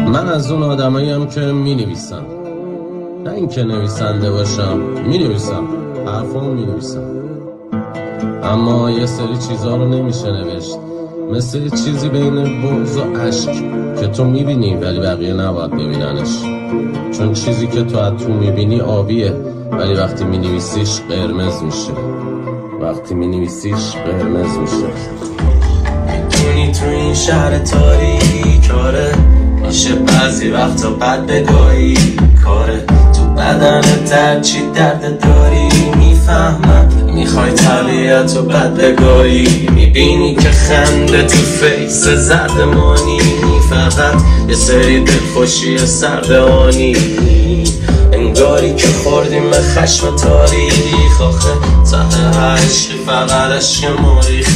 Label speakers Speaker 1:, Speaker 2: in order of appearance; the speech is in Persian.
Speaker 1: من از اون آدماییم که می‌نویسن، نه اینکه نویسنده باشم. می‌نویسم، حرفامو می‌نویسم، اما یه سری چیزا رو نمیشه نوشت، مثل چیزی بین بغض و عشق که تو میبینی ولی بقیه نباید ببیننش، چون چیزی که تو از تو میبینی آبیه ولی وقتی مینویسیش قرمز میشه. وقتی مینویسیش قرمز میشه.
Speaker 2: میدونی تو این شهر تاریک کاره میشه بعضی وقتا بد بگاهی کاره، تو بدنت هرچی درد داری میفهمم، میخوای طبیعت و بد بگاهی، میبینی که خنده تو فیس زردمانی، فقط یه سری دلخوشی سردهانی، انگاری که خوردیم به خشم تاریخ، آخه ته عشقی فقط عشق مریخ.